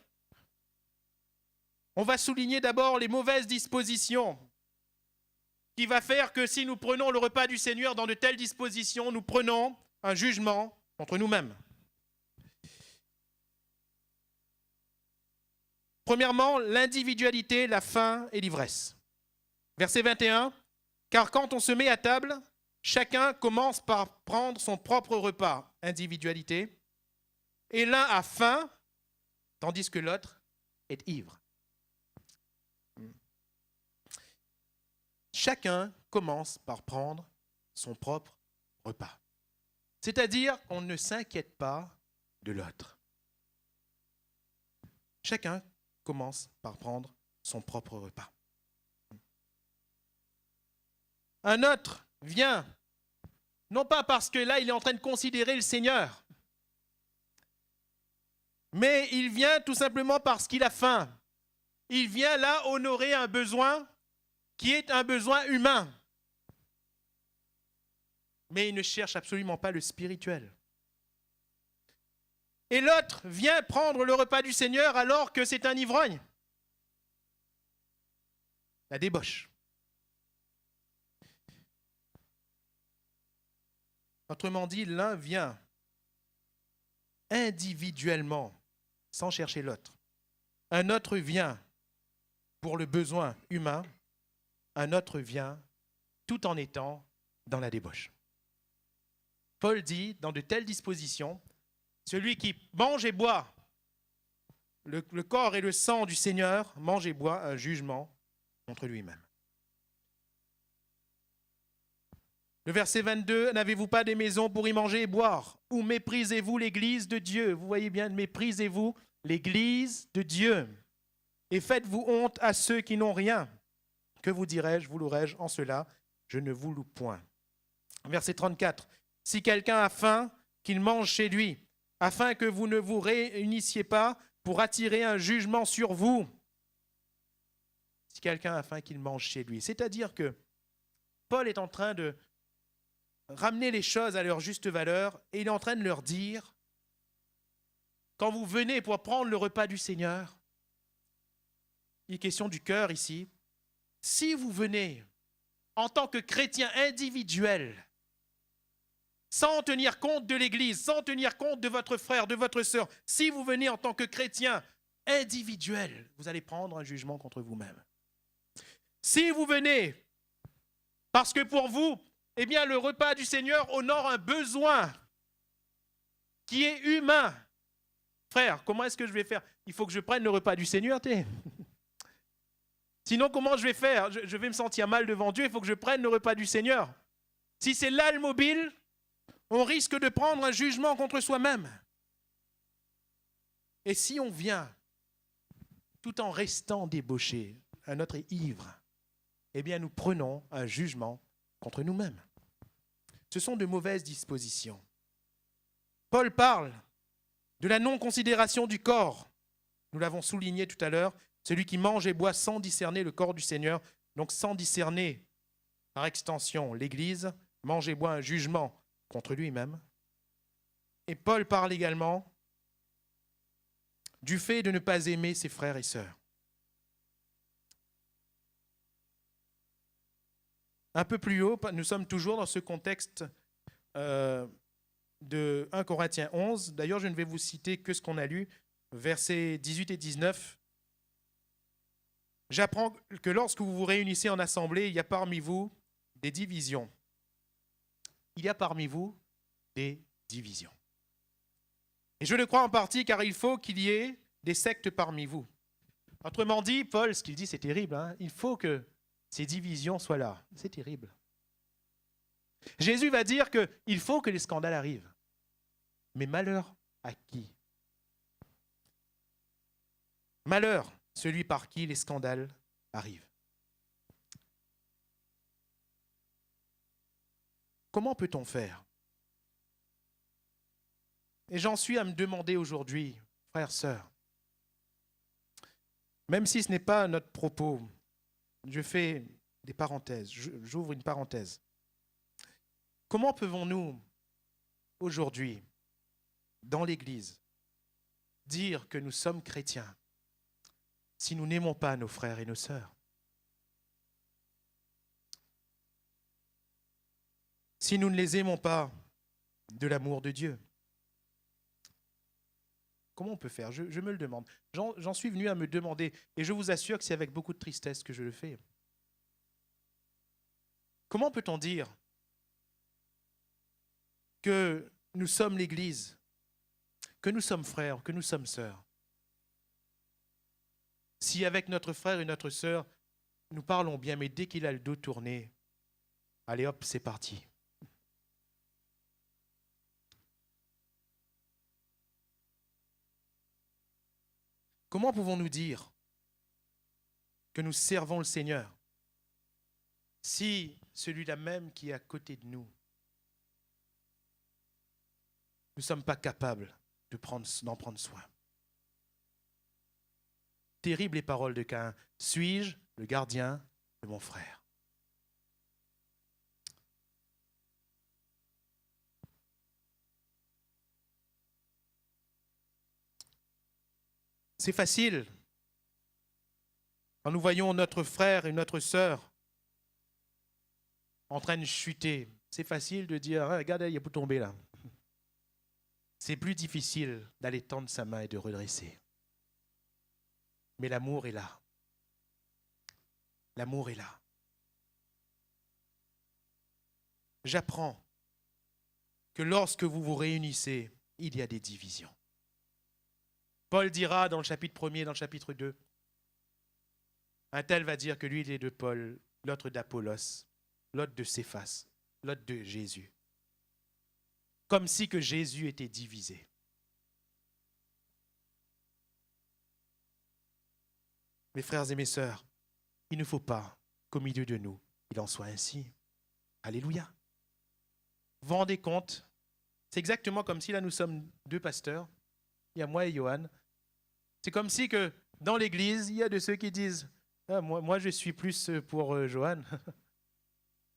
On va souligner d'abord les mauvaises dispositions qui va faire que si nous prenons le repas du Seigneur dans de telles dispositions, nous prenons un jugement contre nous-mêmes. Premièrement, l'individualité, la faim et l'ivresse. Verset 21, « Car quand on se met à table, chacun commence par prendre son propre repas, individualité, et l'un a faim, tandis que l'autre est ivre. » Chacun commence par prendre son propre repas. C'est-à-dire qu'on ne s'inquiète pas de l'autre. Chacun commence par prendre son propre repas. Un autre vient, non pas parce que là il est en train de considérer le Seigneur, mais il vient tout simplement parce qu'il a faim. Il vient là honorer un besoin qui est un besoin humain. Mais il ne cherche absolument pas le spirituel. Et l'autre vient prendre le repas du Seigneur alors que c'est un ivrogne. La débauche. Autrement dit, l'un vient individuellement, sans chercher l'autre. Un autre vient pour le besoin humain. Un autre vient tout en étant dans la débauche. Paul dit, dans de telles dispositions, celui qui mange et boit le corps et le sang du Seigneur, mange et boit un jugement contre lui-même. Le verset 22, « N'avez-vous pas des maisons pour y manger et boire? Ou méprisez-vous l'Église de Dieu ?» Vous voyez bien, méprisez-vous l'Église de Dieu. Et faites-vous honte à ceux qui n'ont rien. Que vous dirai-je, vous louerai-je en cela, je ne vous loue point. Verset 34. Si quelqu'un a faim, qu'il mange chez lui, afin que vous ne vous réunissiez pas pour attirer un jugement sur vous. Si quelqu'un afin qu'il mange chez lui. C'est-à-dire que Paul est en train de ramener les choses à leur juste valeur et il est en train de leur dire, quand vous venez pour prendre le repas du Seigneur, il est question du cœur ici, si vous venez en tant que chrétien individuel, sans tenir compte de l'Église, sans tenir compte de votre frère, de votre sœur, si vous venez en tant que chrétien individuel, vous allez prendre un jugement contre vous-même. Si vous venez parce que pour vous, eh bien, le repas du Seigneur honore un besoin qui est humain. Frère, comment est-ce que je vais faire? Il faut que je prenne le repas du Seigneur, Sinon, comment je vais faire? Je vais me sentir mal devant Dieu, il faut que je prenne le repas du Seigneur. Si c'est là le mobile, on risque de prendre un jugement contre soi-même. Et si on vient, tout en restant débauché, un autre est ivre, eh bien nous prenons un jugement contre nous-mêmes. Ce sont de mauvaises dispositions. Paul parle de la non-considération du corps. Nous l'avons souligné tout à l'heure, celui qui mange et boit sans discerner le corps du Seigneur, donc sans discerner, par extension, l'Église, mange et boit un jugement contre lui-même. Et Paul parle également du fait de ne pas aimer ses frères et sœurs. Un peu plus haut, nous sommes toujours dans ce contexte de 1 Corinthiens 11. D'ailleurs, je ne vais vous citer que ce qu'on a lu, versets 18 et 19. J'apprends que lorsque vous vous réunissez en assemblée, il y a parmi vous des divisions. Il y a parmi vous des divisions. Et je le crois en partie car il faut qu'il y ait des sectes parmi vous. Autrement dit, Paul, ce qu'il dit, c'est terrible. Il faut que ces divisions soient là. C'est terrible. Jésus va dire qu'il faut que les scandales arrivent. Mais malheur à qui? Malheur, celui par qui les scandales arrivent. Comment peut-on faire? Et j'en suis à me demander aujourd'hui, frères, sœurs, même si ce n'est pas notre propos, je fais des parenthèses, j'ouvre une parenthèse. Comment pouvons-nous, aujourd'hui, dans l'Église, dire que nous sommes chrétiens si nous n'aimons pas nos frères et nos sœurs? Si nous ne les aimons pas de l'amour de Dieu? Comment on peut faire? Je me le demande. J'en suis venu à me demander, et je vous assure que c'est avec beaucoup de tristesse que je le fais. Comment peut-on dire que nous sommes l'Église, que nous sommes frères, que nous sommes sœurs, si avec notre frère et notre sœur, nous parlons bien, mais dès qu'il a le dos tourné, allez hop, c'est parti. Comment pouvons-nous dire que nous servons le Seigneur si celui-là même qui est à côté de nous, nous ne sommes pas capables d'en prendre soin? Terribles les paroles de Caïn. Suis-je le gardien de mon frère? C'est facile, quand nous voyons notre frère et notre sœur en train de chuter, c'est facile de dire, ah, regarde, il est pour tomber là. C'est plus difficile d'aller tendre sa main et de redresser. Mais l'amour est là. L'amour est là. J'apprends que lorsque vous vous réunissez, il y a des divisions. Paul dira dans le chapitre 1er, dans le chapitre 2, un tel va dire que lui, il est de Paul, l'autre d'Apollos, l'autre de Céphas, l'autre de Jésus. Comme si que Jésus était divisé. Mes frères et mes sœurs, il ne faut pas qu'au milieu de nous, il en soit ainsi. Alléluia. Vous vous rendez compte C'est exactement comme si là nous sommes deux pasteurs. Il y a moi et Johan. C'est comme si que dans l'église, il y a de ceux qui disent ah, moi je suis plus pour Johan.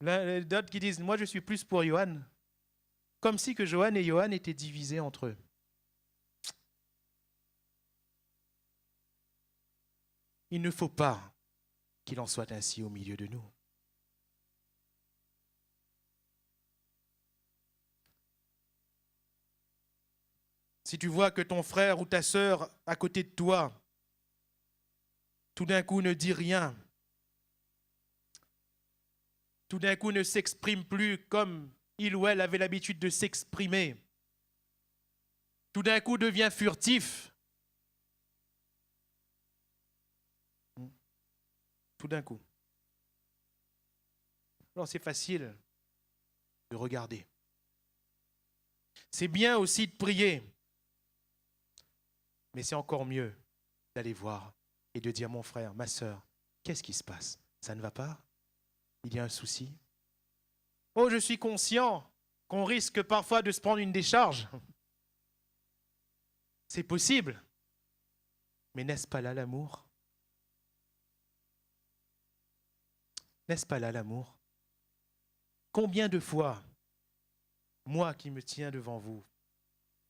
D'autres qui disent moi je suis plus pour Johan. Comme si que Johan et Johan étaient divisés entre eux. Il ne faut pas qu'il en soit ainsi au milieu de nous. Si tu vois que ton frère ou ta sœur à côté de toi, tout d'un coup ne dit rien, tout d'un coup ne s'exprime plus comme il ou elle avait l'habitude de s'exprimer, tout d'un coup devient furtif, tout d'un coup. Alors c'est facile de regarder. C'est bien aussi de prier. Mais c'est encore mieux d'aller voir et de dire, mon frère, ma sœur, qu'est-ce qui se passe? Ça ne va pas? Il y a un souci? Oh, je suis conscient qu'on risque parfois de se prendre une décharge. C'est possible. Mais n'est-ce pas là l'amour? N'est-ce pas là l'amour? Combien de fois, moi qui me tiens devant vous,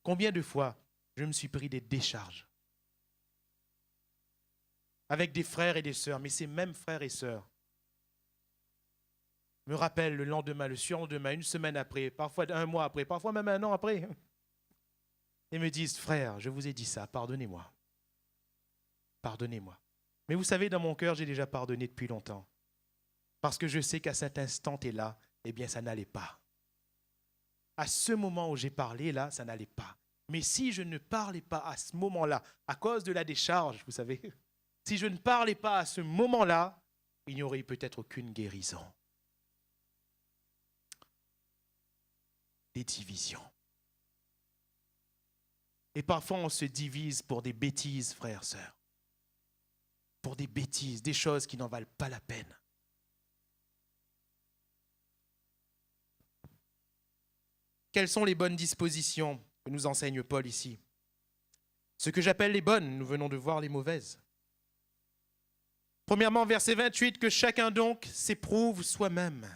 combien de fois je me suis pris des décharges avec des frères et des sœurs, mais ces mêmes frères et sœurs me rappellent le lendemain, le surlendemain, une semaine après, parfois un mois après, parfois même un an après, et me disent, frère, je vous ai dit ça, pardonnez-moi. Pardonnez-moi. Mais vous savez, dans mon cœur, j'ai déjà pardonné depuis longtemps. Parce que je sais qu'à cet instant et là, eh bien, ça n'allait pas. À ce moment où j'ai parlé, là, ça n'allait pas. Mais si je ne parlais pas à ce moment-là, à cause de la décharge, vous savez, si je ne parlais pas à ce moment-là, il n'y aurait peut-être aucune guérison. Des divisions. Et parfois, on se divise pour des bêtises, frères, sœurs. Pour des bêtises, des choses qui n'en valent pas la peine. Quelles sont les bonnes dispositions que nous enseigne Paul ici? Ce que j'appelle les bonnes, nous venons de voir les mauvaises. Premièrement, verset 28, que chacun donc s'éprouve soi-même,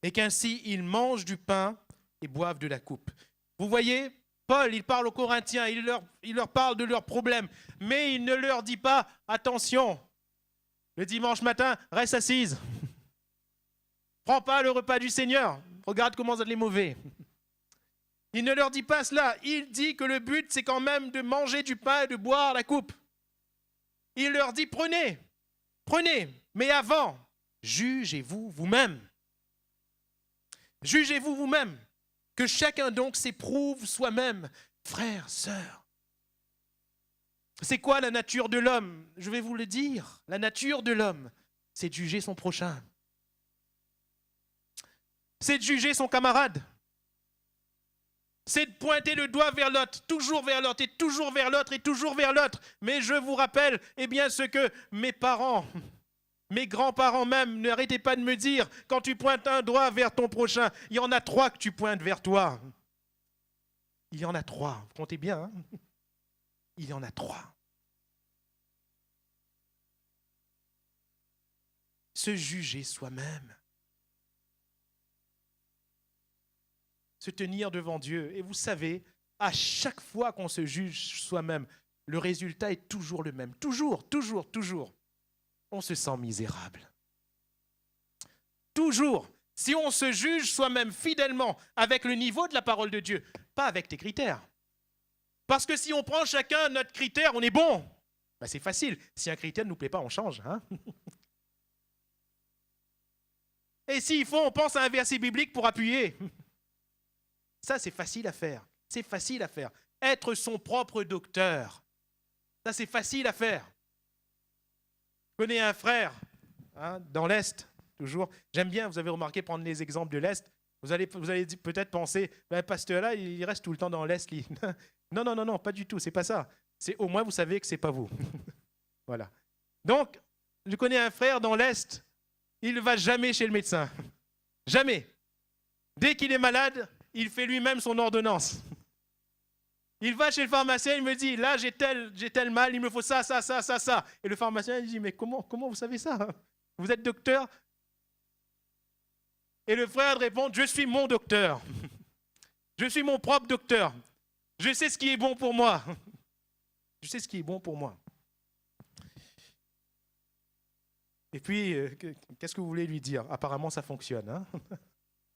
et qu'ainsi il mange du pain et boive de la coupe. Vous voyez, Paul, il parle aux Corinthiens, il leur parle de leurs problèmes, mais il ne leur dit pas, attention, le dimanche matin, reste assise. Prends pas le repas du Seigneur, regarde comment ça est mauvais. Il ne leur dit pas cela, il dit que le but c'est quand même de manger du pain et de boire la coupe. Il leur dit prenez, mais avant, jugez-vous vous-même. Jugez-vous vous-même, que chacun donc s'éprouve soi-même. Frères, sœurs, c'est quoi la nature de l'homme? Je vais vous le dire, la nature de l'homme, c'est de juger son prochain. C'est de juger son camarade. C'est de pointer le doigt vers l'autre, toujours vers l'autre, et toujours vers l'autre, et toujours vers l'autre. Mais je vous rappelle, eh bien, ce que mes parents, mes grands-parents même, n'arrêtaient pas de me dire, quand tu pointes un doigt vers ton prochain, il y en a 3 que tu pointes vers toi. Il y en a 3, vous comptez bien, hein? Il y en a 3. Se juger soi-même. Se tenir devant Dieu. Et vous savez, à chaque fois qu'on se juge soi-même, le résultat est toujours le même. Toujours. On se sent misérable. Toujours. Si on se juge soi-même fidèlement avec le niveau de la parole de Dieu, pas avec tes critères. Parce que si on prend chacun notre critère, on est bon. Ben c'est facile. Si un critère ne nous plaît pas, on change. Hein? Et s'il faut, on pense à un verset biblique pour appuyer. Ça, c'est facile à faire. C'est facile à faire. Être son propre docteur. Ça, c'est facile à faire. Je connais un frère, hein, dans l'Est, toujours. J'aime bien, vous avez remarqué, prendre les exemples de l'Est. Vous allez peut-être penser, ben, pasteur là, il reste tout le temps dans l'Est. Non, pas du tout, c'est pas ça. C'est au moins, vous savez que c'est pas vous. Voilà. Donc, je connais un frère dans l'Est, il ne va jamais chez le médecin. Jamais. Dès qu'il est malade, il fait lui-même son ordonnance. Il va chez le pharmacien, il me dit, là j'ai tel mal, il me faut ça, ça, ça, ça, ça. Et le pharmacien il dit, mais comment vous savez ça? Vous êtes docteur? Et le frère répond, je suis mon docteur. Je suis mon propre docteur. Je sais ce qui est bon pour moi. Je sais ce qui est bon pour moi. Et puis, qu'est-ce que vous voulez lui dire? Apparemment, ça fonctionne. Hein.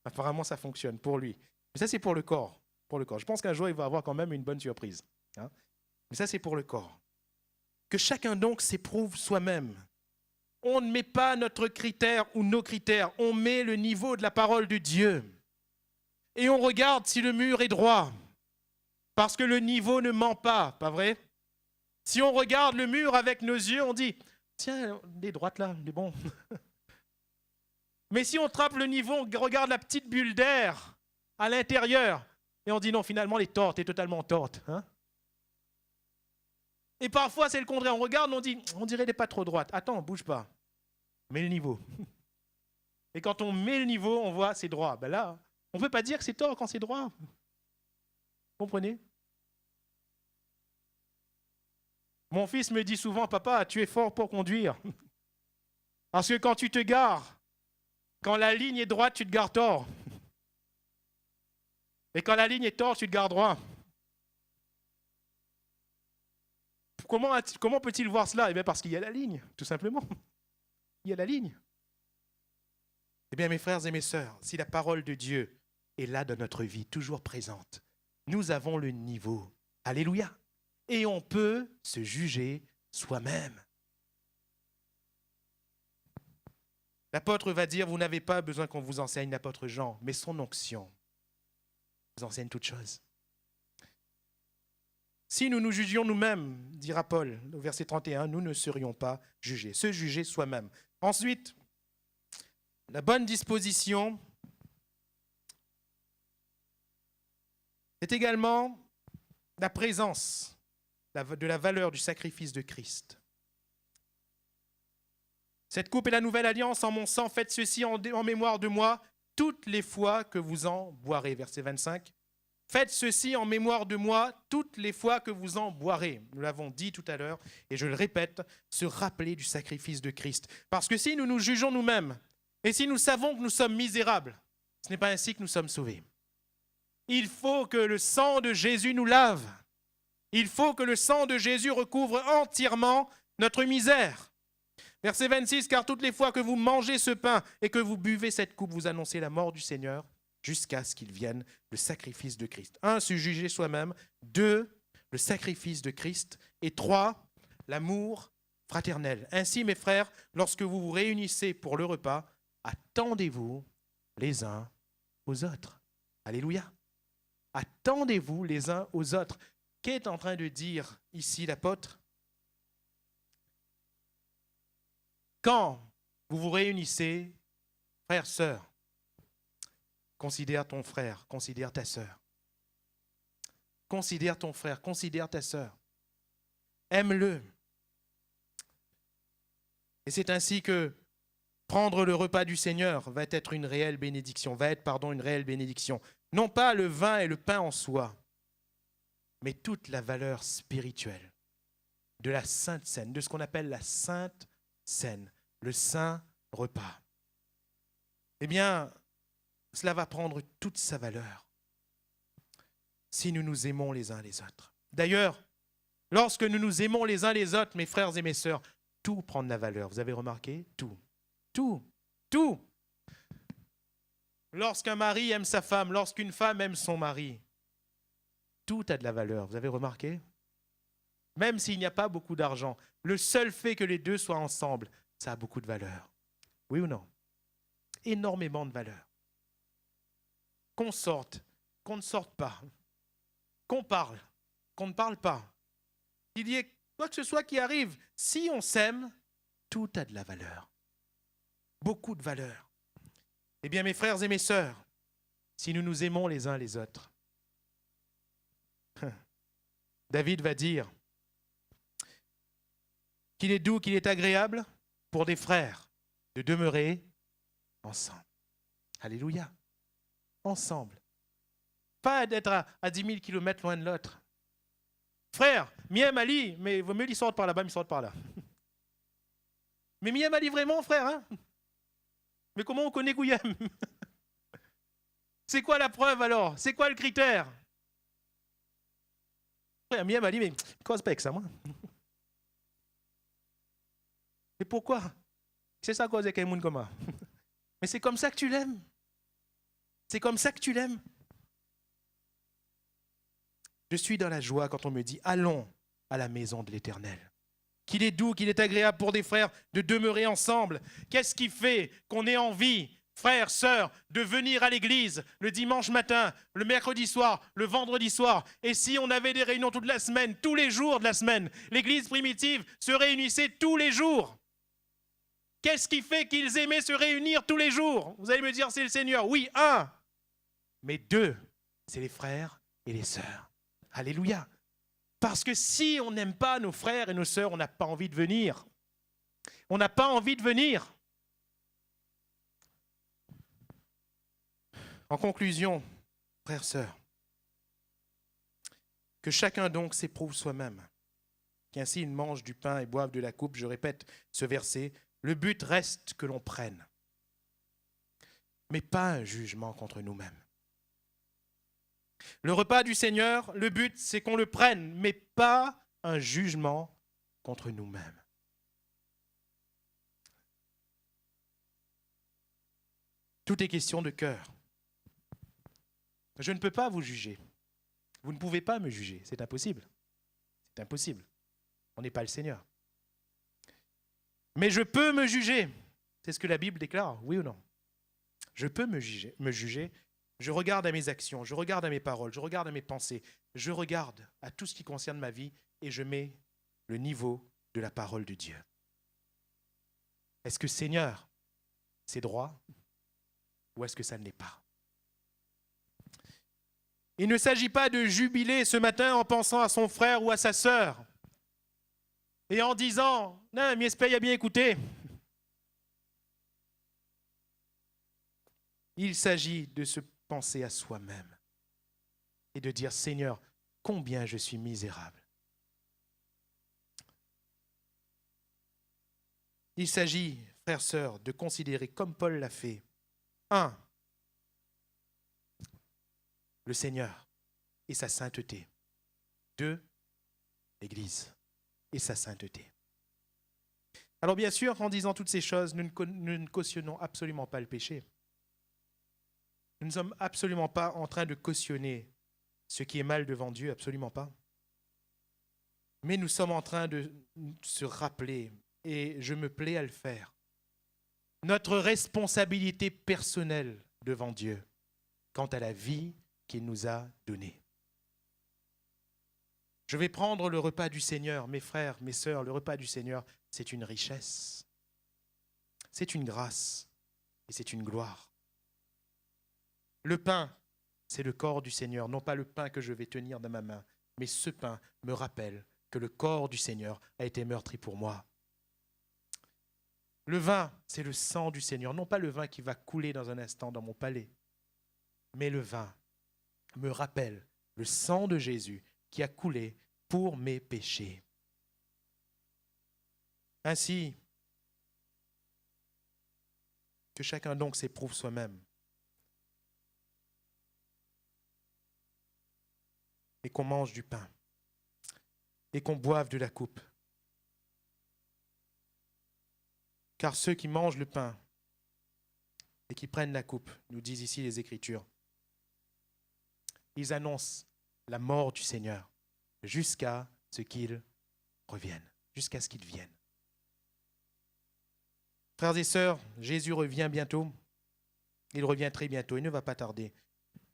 Apparemment, ça fonctionne pour lui. Mais ça, c'est pour le corps. Pour le corps. Je pense qu'un jour, il va avoir quand même une bonne surprise. Hein. Mais ça, c'est pour le corps. Que chacun donc s'éprouve soi-même. On ne met pas notre critère ou nos critères. On met le niveau de la parole de Dieu. Et on regarde si le mur est droit. Parce que le niveau ne ment pas, pas vrai? Si on regarde le mur avec nos yeux, on dit, tiens, les droites là, il est bon. Mais si on trappe le niveau, on regarde la petite bulle d'air à l'intérieur, et on dit non, finalement, elle est torte, elle est totalement torte. Hein? Et parfois, c'est le contraire. On regarde, on dit, on dirait qu'elle n'est pas trop droite. Attends, bouge pas. Mets le niveau. Et quand on met le niveau, on voit, c'est droit. Ben là, on ne peut pas dire que c'est tort quand c'est droit. Vous comprenez? Mon fils me dit souvent, papa, tu es fort pour conduire. Parce que quand tu te gares, quand la ligne est droite, tu te gares tort. Et quand la ligne est tort, tu te gares droit. Comment peut-il voir cela? Eh bien, parce qu'il y a la ligne, tout simplement. Il y a la ligne. Eh bien, mes frères et mes sœurs, si la parole de Dieu est là dans notre vie, toujours présente, nous avons le niveau. Alléluia. Et on peut se juger soi-même. L'apôtre va dire, vous n'avez pas besoin qu'on vous enseigne, l'apôtre Jean, mais son onction vous enseigne toutes choses. Si nous nous jugions nous-mêmes, dira Paul au verset 31, nous ne serions pas jugés. Se juger soi-même. Ensuite, la bonne disposition, c'est également la présence de la valeur du sacrifice de Christ. Cette coupe est la nouvelle alliance en mon sang. Faites ceci en mémoire de moi toutes les fois que vous en boirez. Verset 25. Faites ceci en mémoire de moi toutes les fois que vous en boirez. Nous l'avons dit tout à l'heure et je le répète, se rappeler du sacrifice de Christ. Parce que si nous nous jugeons nous-mêmes et si nous savons que nous sommes misérables, ce n'est pas ainsi que nous sommes sauvés. Il faut que le sang de Jésus nous lave. Il faut que le sang de Jésus recouvre entièrement notre misère. Verset 26, car toutes les fois que vous mangez ce pain et que vous buvez cette coupe, vous annoncez la mort du Seigneur jusqu'à ce qu'il vienne le sacrifice de Christ. 1, se juger soi-même. 2, le sacrifice de Christ. Et 3, l'amour fraternel. Ainsi, mes frères, lorsque vous vous réunissez pour le repas, attendez-vous les uns aux autres. Alléluia. Attendez-vous les uns aux autres. Qu'est en train de dire ici l'apôtre? Quand vous vous réunissez, frères, sœurs, considère ton frère, considère ta sœur. Considère ton frère, considère ta sœur. Aime-le. Et c'est ainsi que prendre le repas du Seigneur va être une réelle bénédiction, une réelle bénédiction. Non pas le vin et le pain en soi, mais toute la valeur spirituelle de la Sainte Seine, de ce qu'on appelle la Sainte Seine, le Saint Repas. Eh bien, cela va prendre toute sa valeur si nous nous aimons les uns les autres. D'ailleurs, lorsque nous nous aimons les uns les autres, mes frères et mes sœurs, tout prend de la valeur. Vous avez remarqué? Tout. Lorsqu'un mari aime sa femme, lorsqu'une femme aime son mari, tout a de la valeur. Vous avez remarqué? Même s'il n'y a pas beaucoup d'argent, le seul fait que les deux soient ensemble, ça a beaucoup de valeur. Oui ou non? Énormément de valeur. Qu'on sorte, qu'on ne sorte pas, qu'on parle, qu'on ne parle pas, qu'il y ait quoi que ce soit qui arrive, si on s'aime, tout a de la valeur. Beaucoup de valeur. Eh bien, mes frères et mes sœurs, si nous nous aimons les uns les autres, David va dire qu'il est doux, qu'il est agréable pour des frères de demeurer ensemble. Alléluia. Ensemble. pas d'être à 10 000 kilomètres loin de l'autre. Frère, Miem Ali, mais il vaut mieux qu'il sorte par là-bas, il sorte par là. Mais Miem Ali vraiment, frère, hein? Mais comment on connaît Gouyem? C'est quoi la preuve alors? C'est quoi le critère? Frère, Miem Ali, mais cause pas avec ça, moi. Mais pourquoi? C'est ça cause avec un monde comme ça. Mais c'est comme ça que tu l'aimes. C'est comme ça que tu l'aimes. Je suis dans la joie quand on me dit « Allons à la maison de l'Éternel ». Qu'il est doux, qu'il est agréable pour des frères de demeurer ensemble. Qu'est-ce qui fait qu'on ait envie, frères, sœurs, de venir à l'église le dimanche matin, le mercredi soir, le vendredi soir? Et si on avait des réunions toute la semaine, tous les jours de la semaine, l'église primitive se réunissait tous les jours. Qu'est-ce qui fait qu'ils aimaient se réunir tous les jours? Vous allez me dire, c'est le Seigneur. Oui, un. Mais deux, c'est les frères et les sœurs. Alléluia. Parce que si on n'aime pas nos frères et nos sœurs, on n'a pas envie de venir. On n'a pas envie de venir. En conclusion, frères, sœurs, que chacun donc s'éprouve soi-même, qu'ainsi il mange du pain et boive de la coupe. Je répète ce verset, le but reste que l'on prenne, mais pas un jugement contre nous-mêmes. Le repas du Seigneur, le but, c'est qu'on le prenne, mais pas un jugement contre nous-mêmes. Tout est question de cœur. Je ne peux pas vous juger. Vous ne pouvez pas me juger. C'est impossible. C'est impossible. On n'est pas le Seigneur. Mais je peux me juger. C'est ce que la Bible déclare, oui ou non? Je peux me juger. Je regarde à mes actions, je regarde à mes paroles, je regarde à mes pensées, je regarde à tout ce qui concerne ma vie et je mets le niveau de la parole de Dieu. Est-ce que Seigneur, c'est droit ou est-ce que ça ne l'est pas? Il ne s'agit pas de jubiler ce matin en pensant à son frère ou à sa sœur et en disant « Non, Miespey a bien écouté ». Il s'agit de se penser à soi-même et de dire « Seigneur, combien je suis misérable ». Il s'agit, frères, sœurs, de considérer comme Paul l'a fait, 1. Le Seigneur et sa sainteté. 2. L'Église et sa sainteté. Alors bien sûr, en disant toutes ces choses, nous ne cautionnons absolument pas le péché. Nous ne sommes absolument pas en train de cautionner ce qui est mal devant Dieu, absolument pas. Mais nous sommes en train de se rappeler, et je me plais à le faire, notre responsabilité personnelle devant Dieu quant à la vie qu'il nous a donnée. Je vais prendre le repas du Seigneur, mes frères, mes sœurs, le repas du Seigneur, c'est une richesse, c'est une grâce et c'est une gloire. Le pain, c'est le corps du Seigneur, non pas le pain que je vais tenir dans ma main, mais ce pain me rappelle que le corps du Seigneur a été meurtri pour moi. Le vin, c'est le sang du Seigneur, non pas le vin qui va couler dans un instant dans mon palais, mais le vin me rappelle le sang de Jésus qui a coulé pour mes péchés. Ainsi, que chacun donc s'éprouve soi-même. Et qu'on mange du pain, et qu'on boive de la coupe. Car ceux qui mangent le pain et qui prennent la coupe, nous disent ici les Écritures, ils annoncent la mort du Seigneur jusqu'à ce qu'il revienne, jusqu'à ce qu'il vienne. Frères et sœurs, Jésus revient bientôt. Il revient très bientôt, il ne va pas tarder.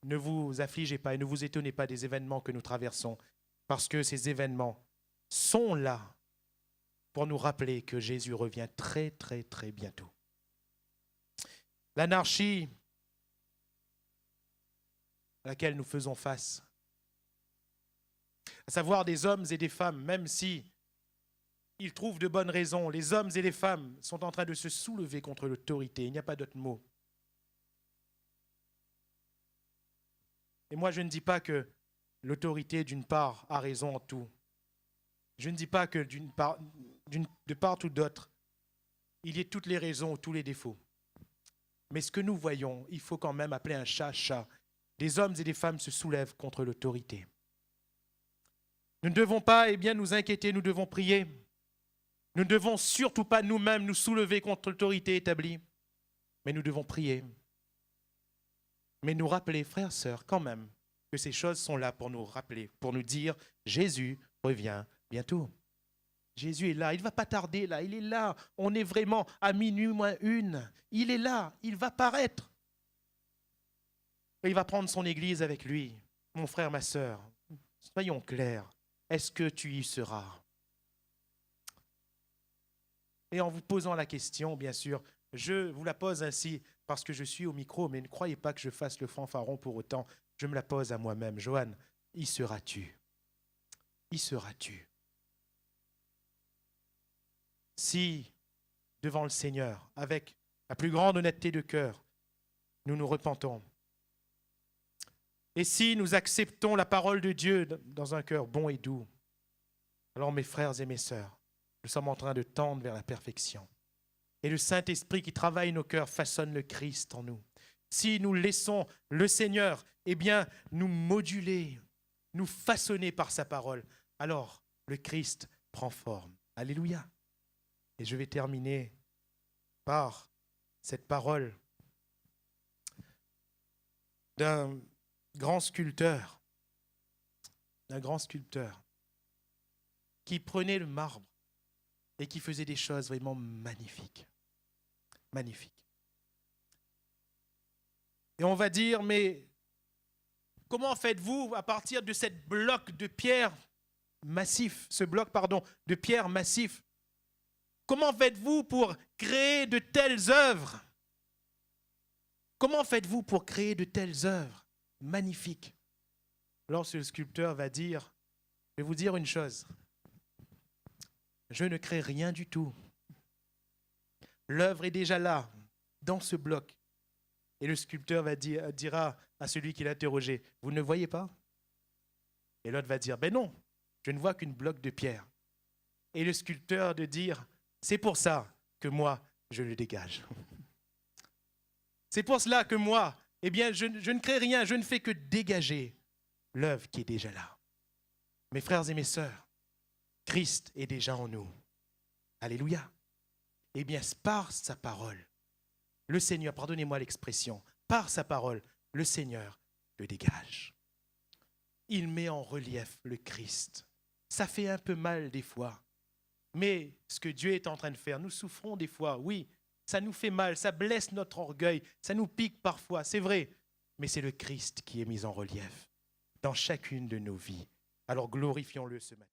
Ne vous affligez pas et ne vous étonnez pas des événements que nous traversons, parce que ces événements sont là pour nous rappeler que Jésus revient très, très, très bientôt. L'anarchie à laquelle nous faisons face, à savoir des hommes et des femmes, même si ils trouvent de bonnes raisons, les hommes et les femmes sont en train de se soulever contre l'autorité, il n'y a pas d'autre mot. Et moi, je ne dis pas que l'autorité, d'une part, a raison en tout. Je ne dis pas que de part ou d'autre, il y ait toutes les raisons ou tous les défauts. Mais ce que nous voyons, il faut quand même appeler un chat chat. Des hommes et des femmes se soulèvent contre l'autorité. Nous ne devons pas nous inquiéter, nous devons prier. Nous ne devons surtout pas nous-mêmes nous soulever contre l'autorité établie, mais nous devons prier. Mais nous rappeler, frères, sœurs, quand même, que ces choses sont là pour nous rappeler, pour nous dire, Jésus revient bientôt. Jésus est là, il ne va pas tarder là, il est là. On est vraiment à minuit moins une. Il est là, il va paraître. Et il va prendre son église avec lui. Mon frère, ma sœur, soyons clairs, est-ce que tu y seras? Et en vous posant la question, bien sûr, je vous la pose ainsi parce que je suis au micro, mais ne croyez pas que je fasse le fanfaron pour autant. Je me la pose à moi-même. Joanne, y seras-tu? Y seras-tu? Si, devant le Seigneur, avec la plus grande honnêteté de cœur, nous nous repentons, et si nous acceptons la parole de Dieu dans un cœur bon et doux, alors mes frères et mes sœurs, nous sommes en train de tendre vers la perfection. Et le Saint-Esprit qui travaille nos cœurs façonne le Christ en nous. Si nous laissons le Seigneur, nous moduler, nous façonner par sa parole, alors le Christ prend forme. Alléluia. Et je vais terminer par cette parole d'un grand sculpteur qui prenait le marbre et qui faisait des choses vraiment magnifiques. Magnifiques. Et on va dire, mais comment faites-vous à partir de ce bloc de pierre massif, comment faites-vous pour créer de telles œuvres? Comment faites-vous pour créer de telles œuvres magnifiques? Alors ce sculpteur va dire, je vais vous dire une chose, je ne crée rien du tout. L'œuvre est déjà là, dans ce bloc. Et le sculpteur dira à celui qui l'a interrogé, vous ne le voyez pas? Et l'autre va dire, ben non, je ne vois qu'une bloc de pierre. Et le sculpteur de dire, c'est pour ça que moi, je le dégage. C'est pour cela que moi, je ne crée rien, je ne fais que dégager l'œuvre qui est déjà là. Mes frères et mes sœurs, Christ est déjà en nous. Alléluia. Par sa parole, le Seigneur, pardonnez-moi l'expression, par sa parole, le Seigneur le dégage. Il met en relief le Christ. Ça fait un peu mal des fois. Mais ce que Dieu est en train de faire, nous souffrons des fois, oui, ça nous fait mal, ça blesse notre orgueil, ça nous pique parfois, c'est vrai. Mais c'est le Christ qui est mis en relief dans chacune de nos vies. Alors glorifions-le ce matin.